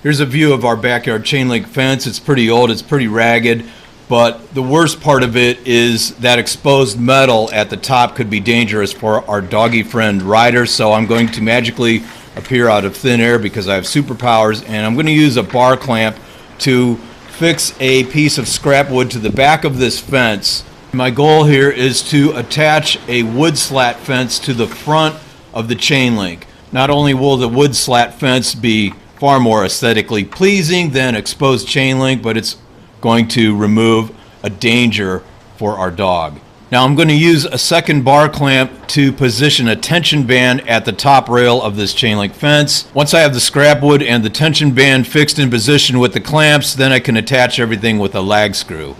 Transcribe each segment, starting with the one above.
Here's a view of our backyard chain link fence. It's pretty old, it's pretty ragged, but the worst part of it is that exposed metal at the top could be dangerous for our doggy friend Ryder, so I'm going to magically appear out of thin air because I have superpowers, and I'm going to use a bar clamp to fix a piece of scrap wood to the back of this fence. My goal here is to attach a wood slat fence to the front of the chain link. Not only will the wood slat fence be far more aesthetically pleasing than exposed chain link, but it's going to remove a danger for our dog. Now I'm going to use a second bar clamp to position a tension band at the top rail of this chain link fence. Once I have the scrap wood and the tension band fixed in position with the clamps, then I can attach everything with a lag screw.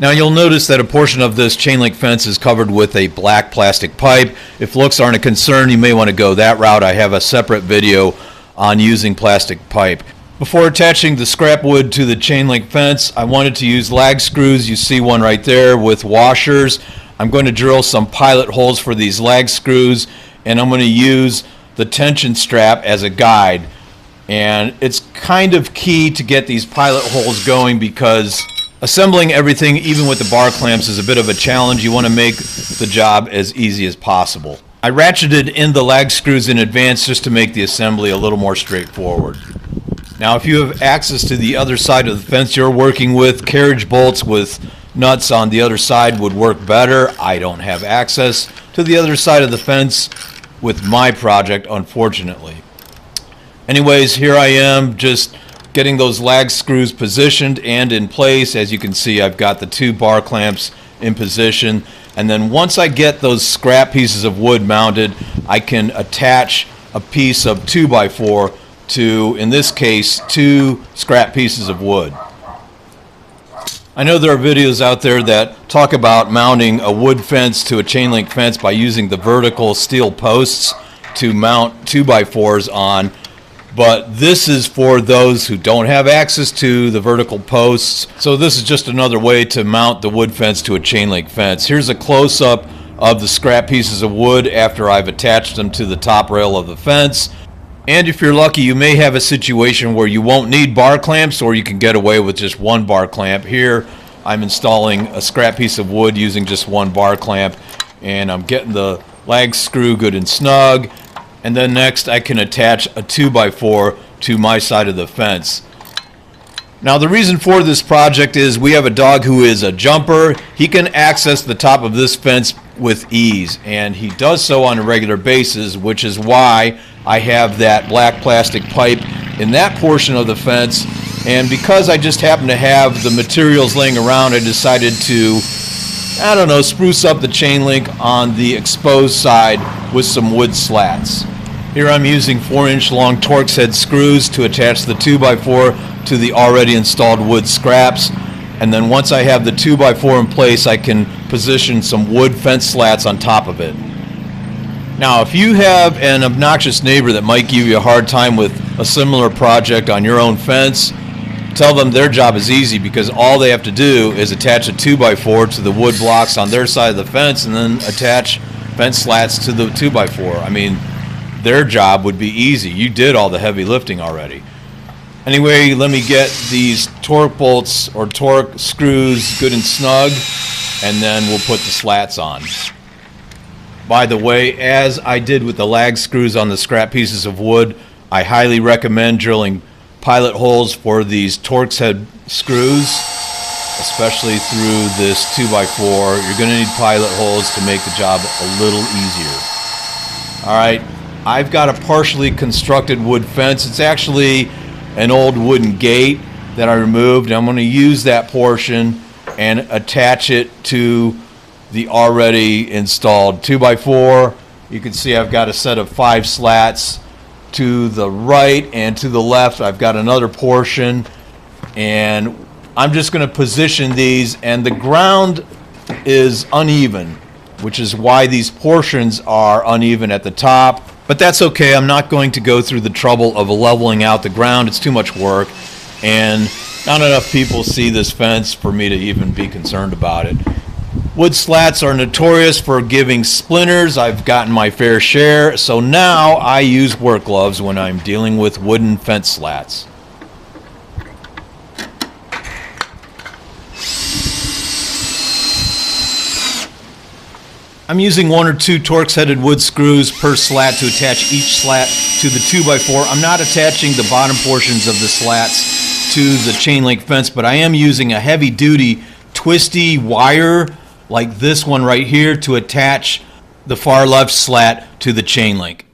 Now you'll notice that a portion of this chain link fence is covered with a black plastic pipe. If looks aren't a concern, you may want to go that route. I have a separate video on using plastic pipe. Before attaching the scrap wood to the chain link fence, I wanted to use lag screws. You see one right there with washers. I'm going to drill some pilot holes for these lag screws, and I'm going to use the tension strap as a guide. And it's kind of key to get these pilot holes going because assembling everything, even with the bar clamps, is a bit of a challenge. You want to make the job as easy as possible. I ratcheted in the lag screws in advance just to make the assembly a little more straightforward. Now, if you have access to the other side of the fence you're working with, carriage bolts with nuts on the other side would work better. I don't have access to the other side of the fence with my project, unfortunately. Anyways, here I am just getting those lag screws positioned and in place. As you can see, I've got the two bar clamps in position. And then once I get those scrap pieces of wood mounted, I can attach a piece of 2x4 to, in this case, 2 scrap pieces of wood. I know there are videos out there that talk about mounting a wood fence to a chain link fence by using the vertical steel posts to mount 2x4s on, but this is for those who don't have access to the vertical posts. So this is just another way to mount the wood fence to a chain link fence. Here's a close-up of the scrap pieces of wood after I've attached them to the top rail of the fence. And if you're lucky, you may have a situation where you won't need bar clamps, or you can get away with just one bar clamp. Here I'm installing a scrap piece of wood using just one bar clamp, and I'm getting the lag screw good and snug. And then next I can attach a 2x4 to my side of the fence. Now the reason for this project is we have a dog who is a jumper. He can access the top of this fence with ease, and he does so on a regular basis, which is why I have that black plastic pipe in that portion of the fence. And because I just happen to have the materials laying around, I decided to, I don't know, spruce up the chain link on the exposed side with some wood slats. Here I'm using 4-inch long Torx head screws to attach the 2x4 to the already installed wood scraps. And then once I have the 2x4 in place, I can position some wood fence slats on top of it. Now, if you have an obnoxious neighbor that might give you a hard time with a similar project on your own fence, tell them their job is easy, because all they have to do is attach a 2x4 to the wood blocks on their side of the fence and then attach fence slats to the 2x4. I mean, their job would be easy. You did all the heavy lifting already. Anyway, let me get these torque bolts or torque screws good and snug, and then we'll put the slats on. By the way, as I did with the lag screws on the scrap pieces of wood, I highly recommend drilling pilot holes for these Torx head screws, especially through this 2x4. You're going to need pilot holes to make the job a little easier. Alright, I've got a partially constructed wood fence. It's actually an old wooden gate that I removed. I'm going to use that portion and attach it to the already installed 2x4. You can see I've got a set of 5 slats to the right, and to the left I've got another portion, and I'm just going to position these, and the ground is uneven, which is why these portions are uneven at the top. But that's okay. I'm not going to go through the trouble of leveling out the ground. It's too much work, and not enough people see this fence for me to even be concerned about it. Wood slats are notorious for giving splinters. I've gotten my fair share, so now I use work gloves when I'm dealing with wooden fence slats. I'm using 1 or 2 Torx-headed wood screws per slat to attach each slat to the 2x4. I'm not attaching the bottom portions of the slats to the chain link fence, but I am using a heavy-duty twisty wire like this one right here to attach the far left slat to the chain link.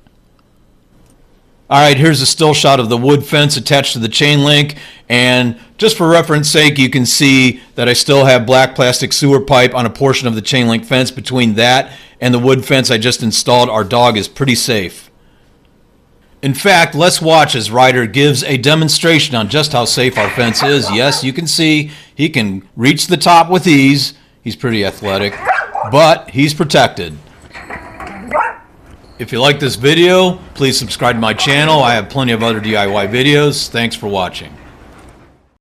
Alright, here's a still shot of the wood fence attached to the chain link, and just for reference sake, you can see that I still have black plastic sewer pipe on a portion of the chain link fence. Between that and the wood fence I just installed, our dog is pretty safe. In fact, let's watch as Ryder gives a demonstration on just how safe our fence is. Yes, you can see he can reach the top with ease. He's pretty athletic, but he's protected. If you like this video, please subscribe to my channel. I have plenty of other DIY videos. Thanks for watching.